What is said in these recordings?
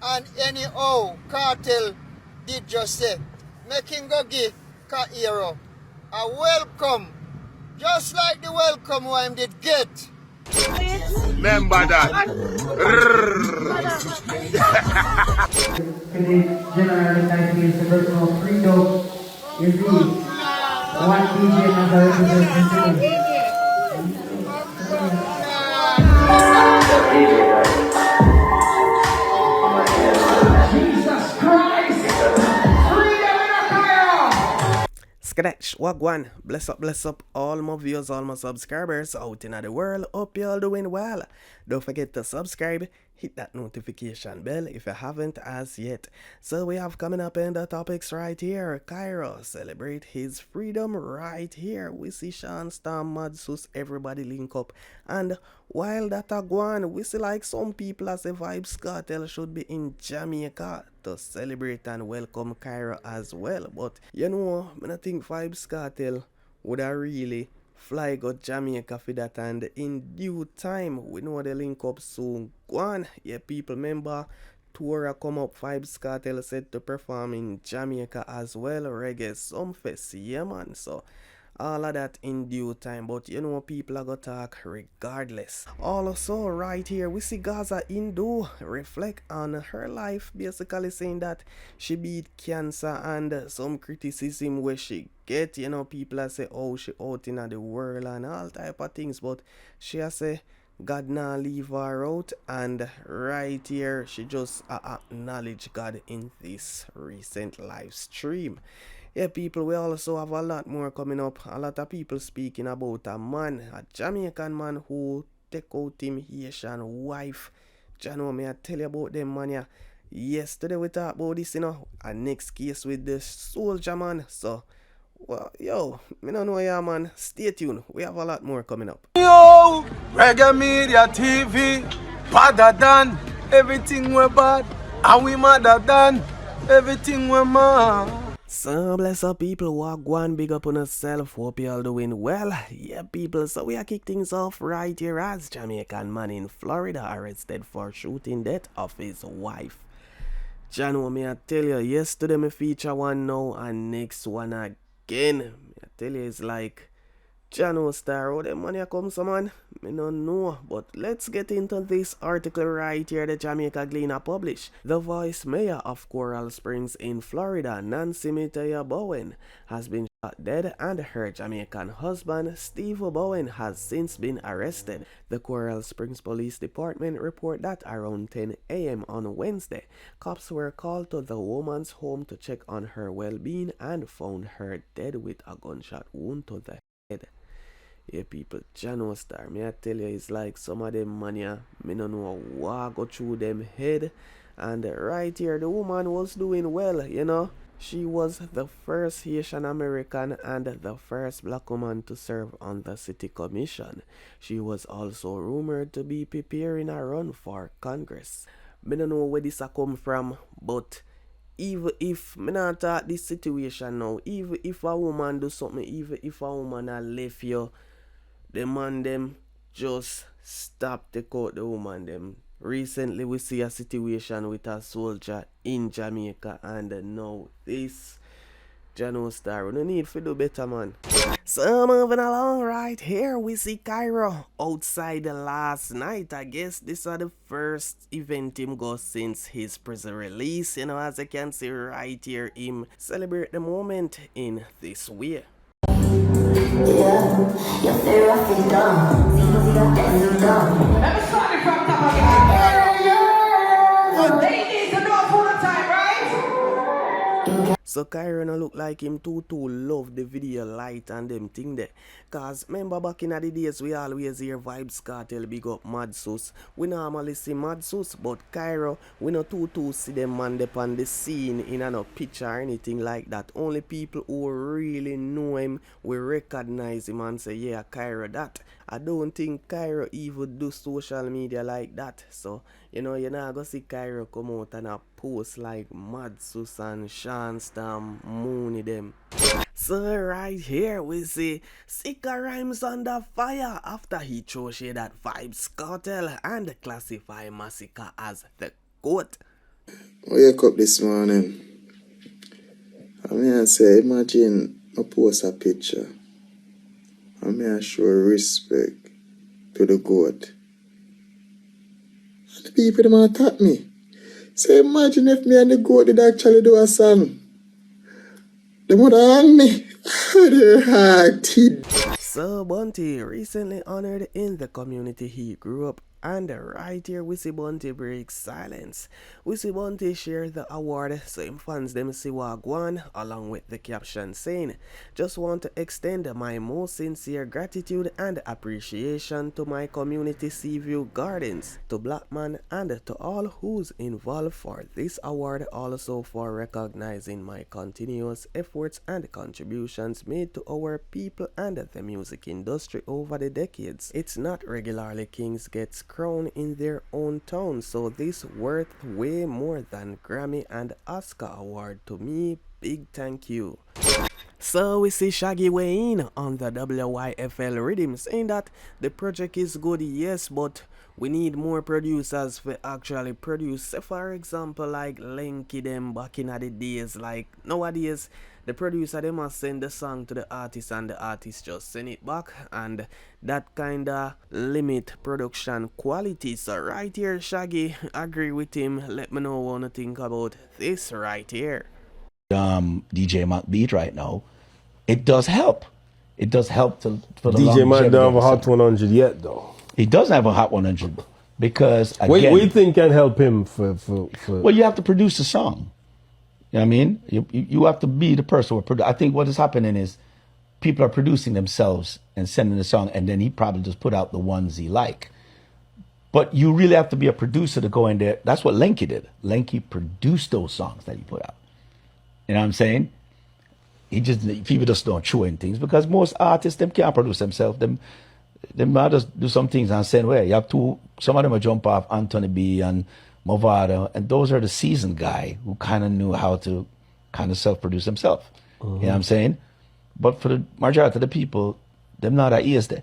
And anyhow, Kartel did just say, making go give Kyro a welcome, just like the welcome who him did get. Remember that. Generally, like we celebrate more freedom. You see, one DJ never represents the city. Jesus Christ! Freedom in a Kyro! Skadetch, wagwan, bless up all my viewers, all my subscribers out in the world. Hope you all doing well. Don't forget to subscribe, hit that notification bell if you haven't as yet. So we have coming up in the topics right here. Kyro celebrate his freedom right here. We see Sean Storm, Madsus, everybody link up. And while that a gone, we see like some people as a Vybz Kartel should be in Jamaica to celebrate and welcome Kyro as well. But you know, I don't think Vybz Kartel would have really fly go Jamaica for that, and in due time we know the link up soon. Go on, yeah, people, remember tour come up. Vybz Kartel said to perform in Jamaica as well, reggae Sumfest, yeah man. So all of that in due time, but you know people are gonna talk regardless. Also right here we see Gaza Indu reflect on her life, basically saying that she beat cancer and some criticism where she get, you know, people are say, oh, she out in the world and all type of things, but she has say God now leave her out, and right here she just acknowledge God in this recent live stream. Yeah, people, we also have a lot more coming up. A lot of people speaking about a man, a Jamaican man who take out him Haitian wife. You know, me I tell you about them, man. Yeah. Yesterday we talk about this, you know, a next case with the soldier, man. So, well, yo, me don't know, yeah, man. Stay tuned. We have a lot more coming up. Yo, Reggae Media TV, badder than everything we're bad, and we madder than everything we're mad. So bless up people, walk one, big up on yourself, hope you all doing well. Yeah people, so we are kick things off right here as Jamaican man in Florida arrested for shooting death of his wife. Jano, me I tell you, yesterday me feature one now and next one again. Me I tell you, it's like Jano star, how the money comes, man? Me no know, but let's get into this article right here the Jamaica Gleaner published. The vice mayor of Coral Springs in Florida, Nancy Mitaya Bowen, has been shot dead, and her Jamaican husband, Steve Bowen, has since been arrested. The Coral Springs Police Department report that around 10 a.m. on Wednesday, cops were called to the woman's home to check on her well-being and found her dead with a gunshot wound to the head. Yeah, people, Jano Star, me I tell you, it's like some of them mania, me no know what go through them head. And right here, the woman was doing well, you know. She was the first Haitian American and the first black woman to serve on the city commission. She was also rumored to be preparing a run for Congress. Me no know where this a come from, but even if me not talk this situation now, even if a woman do something, even if a woman a left you, the man them just stop take out the woman them. Recently we see a situation with a soldier in Jamaica, and now this Jano Star, we no need to do better, man. So moving along right here, we see Kyro outside last night. I guess this is the first event him go since his prison release. You know, as you can see right here, him celebrate the moment in this way. Yeah, your favorite is dumb. Let me start it from top again. They need to know full time, right? So Kyro no look like him too love the video light and them thing there. Cause remember back in the days we always hear Vybz Kartel big up Madsus. We normally see Madsus, but Kyro we no too see them man up on the scene in a no picture or anything like that. Only people who really know him will recognize him and say, yeah, Kyro that. I don't think Kyro even do social media like that. So, you know, you're not gonna see Kyro come out and a post like Madsus and Sean Storm, Mooney them. So right here we see Sikka Rymes under fire after he chose shade at Vybz Kartel and classify Sikka as the GOAT. I wake up this morning. I mean, I say, imagine I post a picture. I mean, I show respect to the goat. And the people them attack me. Say, imagine if me and the goat did actually do a song. They would have hung me. They're hard. So Bunty recently honored in the community he grew up, and right here we see Bunty breaks silence. We see Bunty share the award so him fans them see Wagwan along with the caption saying, "Just want to extend my most sincere gratitude and appreciation to my community Seaview Gardens, to Blackman and to all who's involved for this award, also for recognizing my continuous efforts and contributions made to our people and the music industry over the decades. It's not regularly kings gets crowned in their own town, so this worth way more than Grammy and Oscar award to me. Big thank you." So we see Shaggy weigh in on the WYFL rhythm, saying that the project is good, yes, but we need more producers to actually produce. Say for example, like Lenky them back in the days, like nowadays, the producer they must send the song to the artist and the artist just send it back, and that kinda limit production quality. So right here, Shaggy, agree with him. Let me know what you think about this right here. DJ Mac beat right now, it does help. It does help for the DJ Mac longevity don't of have a the hot song. 100 yet, though. He doesn't have a hot 100 because again, What you think can help him for? well, you have to produce a song. You know what I mean? You have to be the person who produce. I think what is happening is people are producing themselves and sending the song, and then he probably just put out the ones he like. But you really have to be a producer to go in there. That's what Lenky did. Lenky produced those songs that he put out. You know what I'm saying? People just don't chew in things because most artists them can't produce themselves. Them might just do some things and say, well, you have some of them will jump off Anthony B and Movado, and those are the seasoned guy who kind of knew how to kind of self-produce themselves. You know what I'm saying? But for the majority of the people, them not at ears there.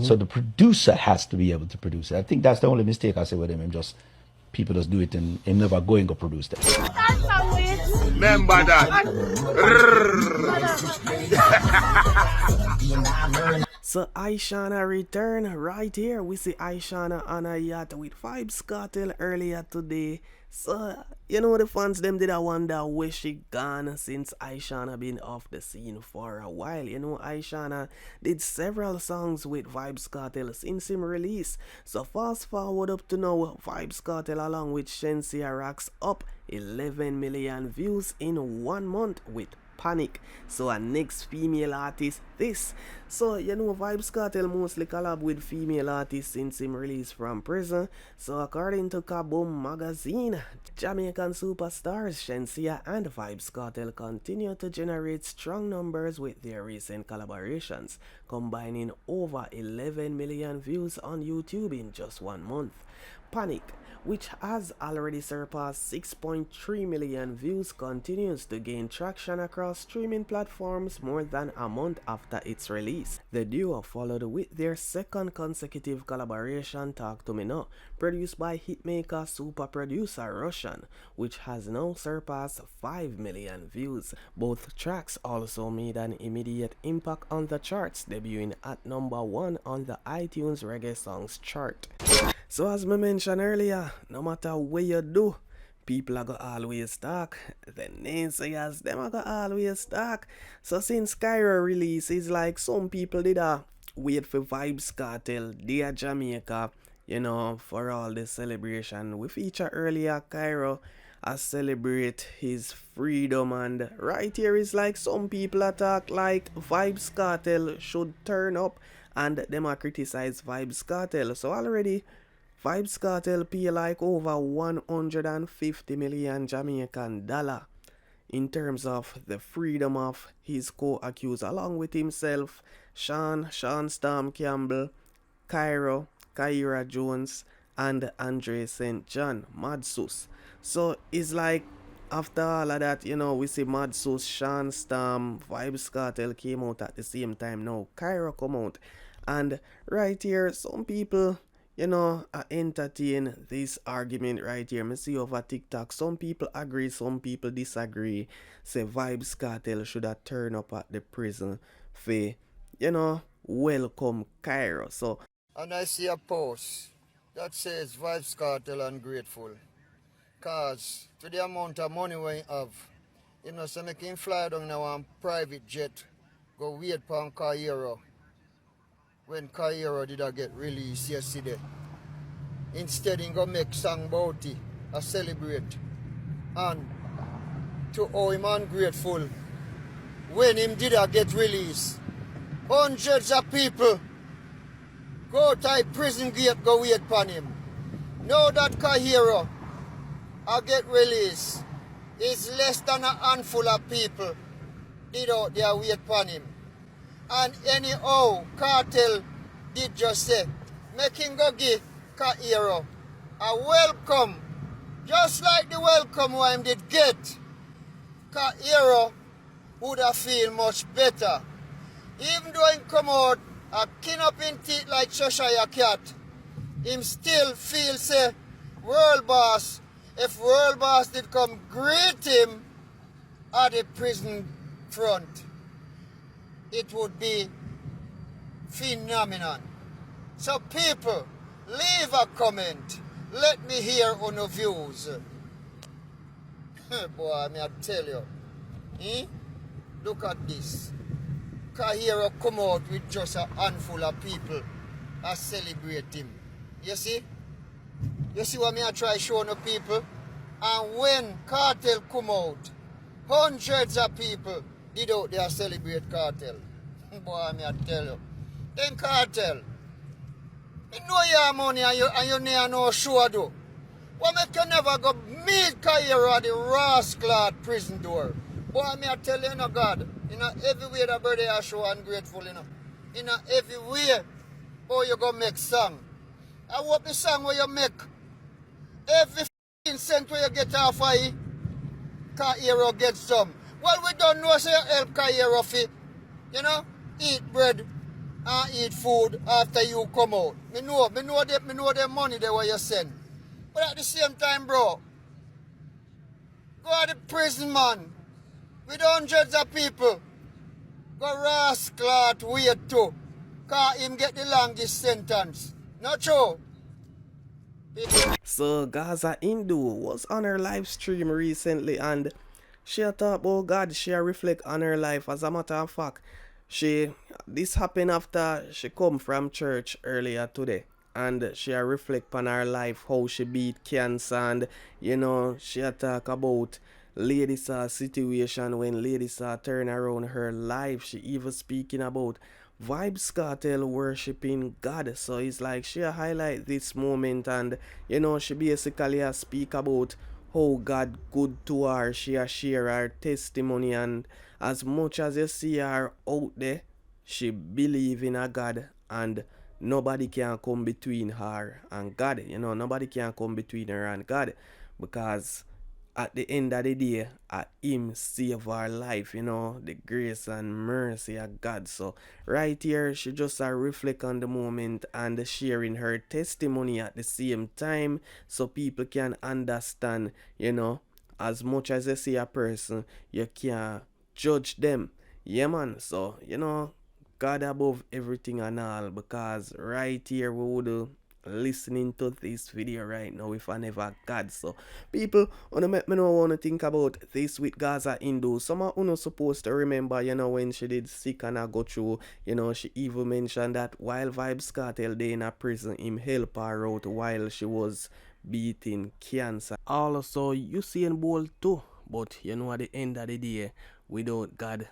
So the producer has to be able to produce it. I think that's the only mistake I say with him. People just do it and him never going to produce them. Remember that. So Aishana return right here. We see Aishana on a yacht with Vybz Kartel earlier today. So the fans them did I wonder where she gone since Aishana been off the scene for a while. Aishana did several songs with Vybz Kartel since him release. So fast forward up to now, Vybz Kartel along with Shensia racks up 11 million views in 1 month with Panic. So a next female artist this. So Vybz Kartel mostly collab with female artists since him released from prison. So according to Kaboom magazine, Jamaican superstars Shensia and Vybz Kartel continue to generate strong numbers with their recent collaborations, combining over 11 million views on YouTube in just 1 month. Panic, which has already surpassed 6.3 million views, continues to gain traction across streaming platforms more than a month after its release. The duo followed with their second consecutive collaboration, Talk to Me Now, produced by hitmaker super producer Russian, which has now surpassed 5 million views. Both tracks also made an immediate impact on the charts, debuting at number 1 on the iTunes Reggae Songs chart. So as I mentioned earlier, no matter what you do, people are gonna always talk. The naysayers, them are gonna always talk. So since Kyro release, it's like some people did wait for Vybz Kartel, Dear Jamaica, for all this celebration. We feature earlier Kyro celebrate his freedom, and right here is like some people attack like Vybz Kartel should turn up, and them are criticize Vybz Kartel. So already Vybz Kartel pay like over 150 million Jamaican dollar in terms of the freedom of his co-accused, along with himself, Sean Storm Campbell, Kyro, Kyra Jones, and Andre St. John, Madsus. So it's like after all of that, we see Madsus, Sean Storm, Vybz Kartel came out at the same time now. Kyro come out. And right here, some people I entertain this argument right here. Me see over TikTok. Some people agree, some people disagree. Say Vybz Kartel should have turned up at the prison for, welcome Kyro. So And I see a post that says Vybz Kartel ungrateful. Cause to the amount of money we have, so make him fly down in one private jet, go wait for Kyro. When Kyro did I get released yesterday. Instead he go make song about it, a celebrate. And to how him ungrateful when him did I get released. Hundreds of people go to prison gate, go wait for him. Now that Kyro I get released, it's less than a handful of people did out there wait for him. And anyhow, Kartel did just say, make him go give Kyro a welcome, just like the welcome what him did get. Kyro would have feel much better. Even though him come out a kin up in teeth like Cheshire cat, him still feel say, world boss, if world boss did come greet him at the prison front, it would be phenomenal. So people, leave a comment. Let me hear on your views. Boy, I tell you. Look at this. Kyro come out with just a handful of people and celebrate him. You see? You see what I try showing the people? And when Kartel come out, hundreds of people did out there celebrate Kartel. Boy, I tell you. Then Kartel, you know your money and you never know sure do. Why make you never go meet Kyro at the rascal prison door? Boy, I tell you, God, every way the birthday I show ungrateful, every way, oh, you go make song. I hope the song where you make, every cent where you get off of it, Kyro get some. Well, we don't know, so you help Kyro fi, eat bread and eat food after you come out. Me know the money there where you send. But at the same time, bro, go to the prison, man, with hundreds of people. Go rascal wait too, cause him get the longest sentence. Not true. So Gaza Indu was on her live stream recently and she thought, oh God, she reflect on her life. As a matter of fact, this happened after she come from church earlier today. And she reflect on her life, how she beat cancer, and she talk about Lady Saw situation when Lady Saw turn around her life. She even speaking about Vybz Kartel worshiping God. So it's like she highlight this moment and she basically speak about how God good to her. She share her testimony, and as much as you see her out there, she believe in a God and nobody can come between her and God. Nobody can come between her and God, because at the end of the day, him save our life, the grace and mercy of God. So right here, she just reflect on the moment and sharing her testimony at the same time, so people can understand, as much as you see a person, you can't judge them. Yeah, man. So, God above everything and all, because right here we would listening to this video right now if I never God. So people wanna make me know wanna think about this with Gaza Indu. Some are not supposed to remember, when she did Sikka and I go through, she even mentioned that while Vybz Kartel day in a prison, him help her out while she was beating cancer. Also Usain Bolt too, but at the end of the day, without God,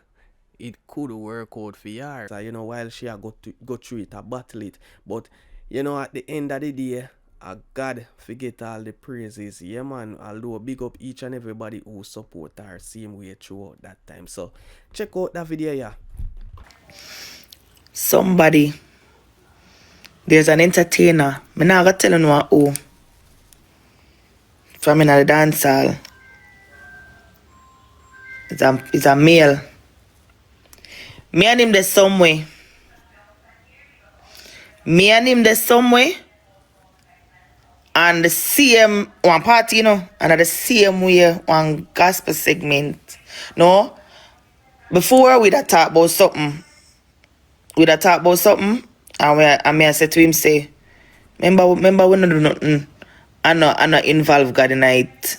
it could work out for her. So, while she go through it, battle it. But, at the end of the day, God forget all the praises. Yeah, man. Although big up each and everybody who support her same way throughout that time. So, check out that video, yeah. Somebody, there's an entertainer. I'm not going to tell you who. From in the dance hall. It's a male. Me and him there's some way. And the same one party, you know, and at the same way one gospel segment. No? Before we'd have talked about something. And me I said to him, say, remember we not do nothing. I not involve God in it.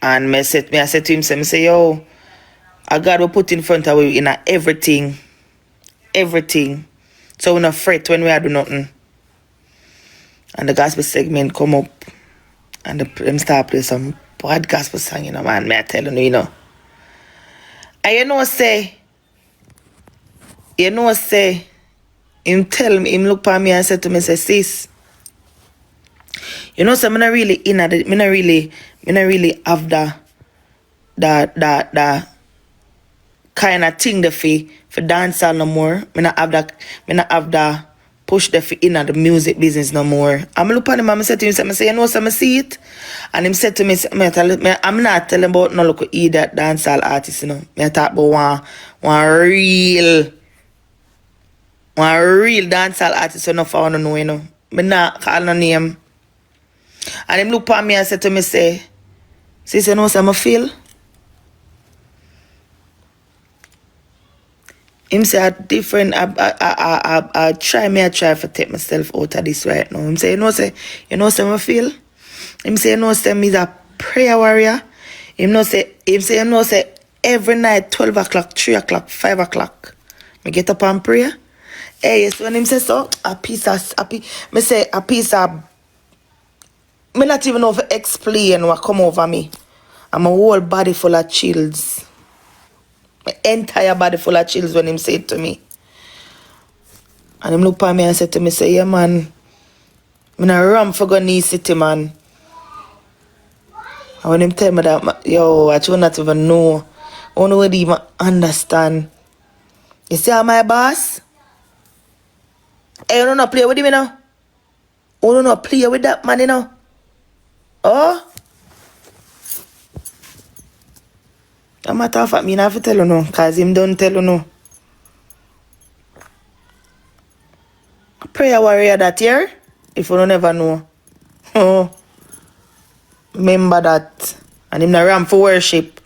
And I said to him, say, yo, a God will put in front of you in everything. Everything. So we not fret when we are do nothing. And the gospel segment come up. And them start play some bad gospel song, you know, man. Me I tell you, you know. And you know, say, him tell me, him look at me and say to me, say, sis, you know, so me not really have the kind of thing the for dance no more. Me not have the push the in the music business no more. I'm look at him and I say to him, say, you know, so I see it. And him said to me, I'm not telling about no local either dancehall artist, you know. Me talk about one real dancehall artist, you know, for no know, you know. Me not call no name. And him look at me and said to me, say, sis, you know what I feel? Him say I different. I try to take myself out of this right now. Him say, you know what I feel? Him say, you know what I'm a prayer warrior. Him say every night 12 o'clock, 3 o'clock, 5 o'clock, me get up and pray. Hey, yes, when him say so, me not even know to explain what come over me. I'm a whole body full of chills. My entire body full of chills when him say it to me. And him look at me and said to me, say, yeah, man, I'm not run for Gunny City, man. And when him tell me that, yo, I should not even know. I don't really even understand. You see how my boss? Hey, you don't know play with him, you know? You don't know play with that man, you know? Oh? No matter of fact, me not have to tell you no, because him don't tell you no. Prayer warrior that year, if you don't ever know. Oh. Remember that. And him not ram for worship.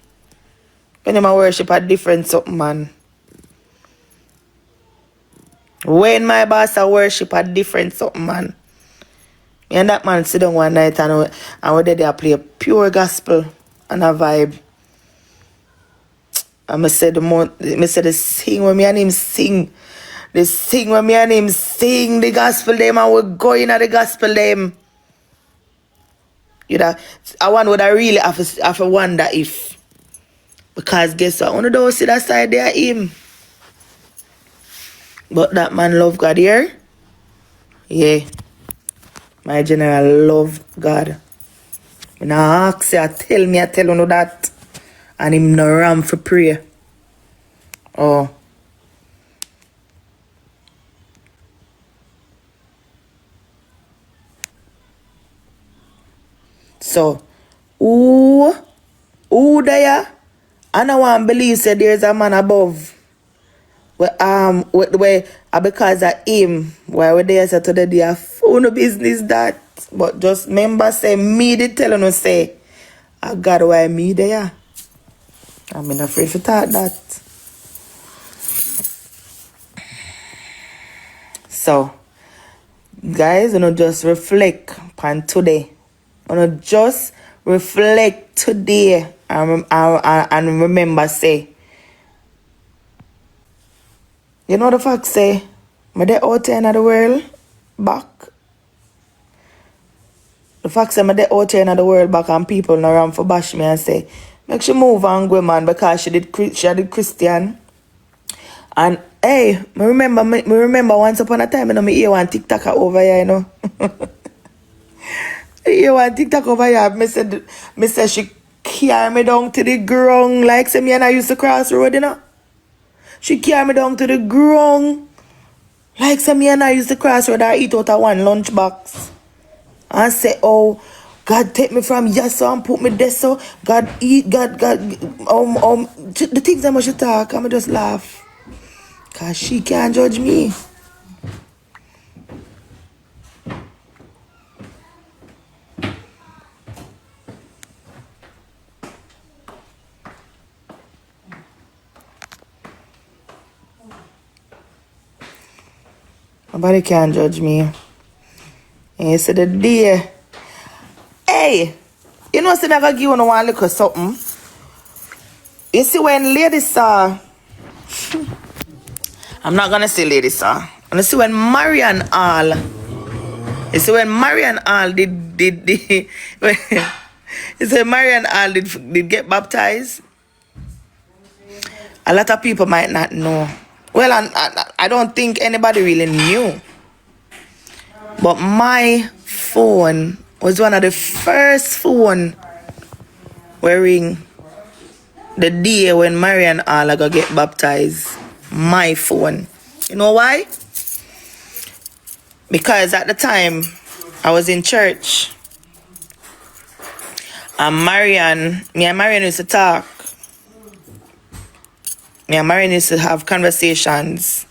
When him a worship a different something, man. When my boss a worship a different something, man. Me and that man sit down one night and we there play pure gospel and a vibe. And I said the sing when me and him sing. The sing when me and him sing the gospel them and we go in at the gospel them. You know, I would really have to wonder if. Because guess what? One of those see that side there him. But that man love God here. Yeah. My general love God. When I ask you, I tell you that. And him no ram for prayer. Oh. So, who there? I don't want to believe say there's a man above. Where because of him, why we there say today they are phone business that. But just remember say me they tell you say I got why me there. I'm not afraid to talk that. So guys, just reflect on today. Just reflect today and remember say, you know the fact say, me dey out here in the world back. The fact say me dey out here in the world back and people no run for bash me and say, make she move and go, man, because she did Christian. And hey, me remember once upon a time, me hear one TikToker over here, you know. I hear one TikTok over here. Me said she carry me down to the ground like say me and I used to cross the road, you know. She carry me down to the ground like say me and I used to cross the road and eat out of one lunchbox. And say, oh, God take me from yes so and put me there so. God eat, God, the things that I should talk, I'ma just laugh. Cause she can't judge me. Nobody can judge me. And you see the day. Hey, you know, see, I gotta give you one little something. You see, when ladies saw, I'm not gonna say ladies saw. I'm gonna see when Marian All. You see, when Marian All did you see, Marian All did get baptized. A lot of people might not know. Well, I don't think anybody really knew. But my phone was one of the first phone wearing the day when Marian All got get baptized. My phone. You know why? Because at the time I was in church. And me and Marian used to talk. Me and Marian used to have conversations.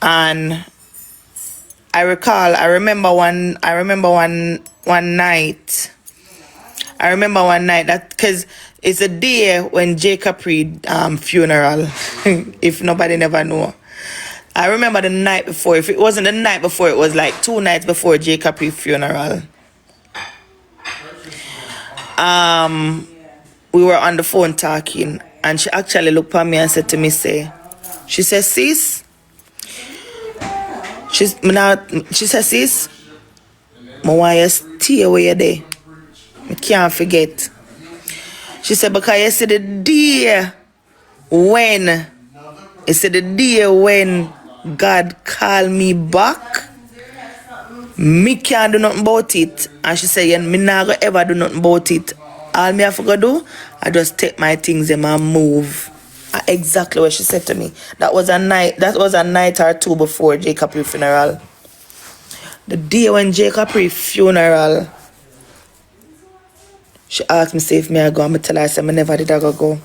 And I remember one night that, because it's a day when J. Capri funeral, if nobody never know. I remember the night before. If it wasn't the night before, it was like 2 nights before J. Capri funeral. We were on the phone talking, and she actually looked at me and said to me, she said, sis, she said, sis, I want you to stay where you're there. I can't forget. She said, because you see the day when God called me back, me can't do nothing about it. And she said, yeah, me not gonna ever do nothing about it. All me have to do, I just take my things and move. Exactly what she said to me. That was a night or two before J. Capri funeral. The day when J. Capri funeral, she asked me say if me I go, and I tell her I said I never did I go.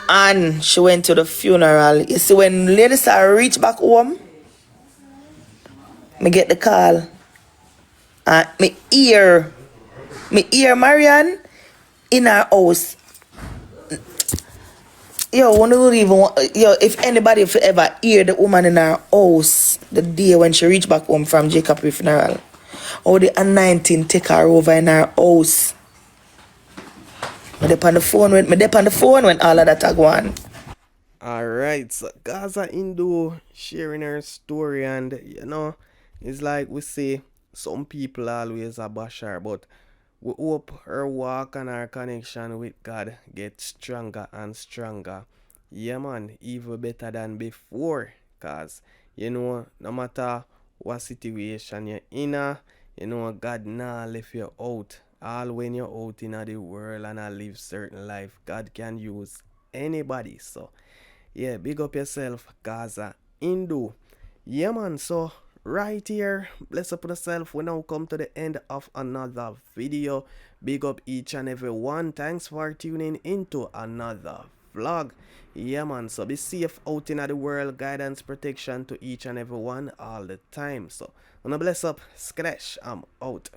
And she went to the funeral. You see, when ladies are reach back home, me get the call. And me hear Marian in her house. If anybody ever hear the woman in her house the day when she reached back home from J. Capri funeral, or the anointing take her over in her house. Me dey on the phone when all of that are going. Alright, so Gaza Indu sharing her story, and it's like we say some people always a bash her, but we hope her walk and her connection with God get stronger and stronger. Yeah man, even better than before. Cause no matter what situation you're in, God nah left you out. All when you're out in the world and I live certain life, God can use anybody. So yeah, big up yourself, Gaza Indu. Yeah man, so right here, bless up yourself. We now come to the end of another video. Big up each and every one. Thanks for tuning into another vlog. Yeah man, so be safe out in the world. Guidance, protection to each and every one all the time. So wanna bless up, Skresh, I'm out.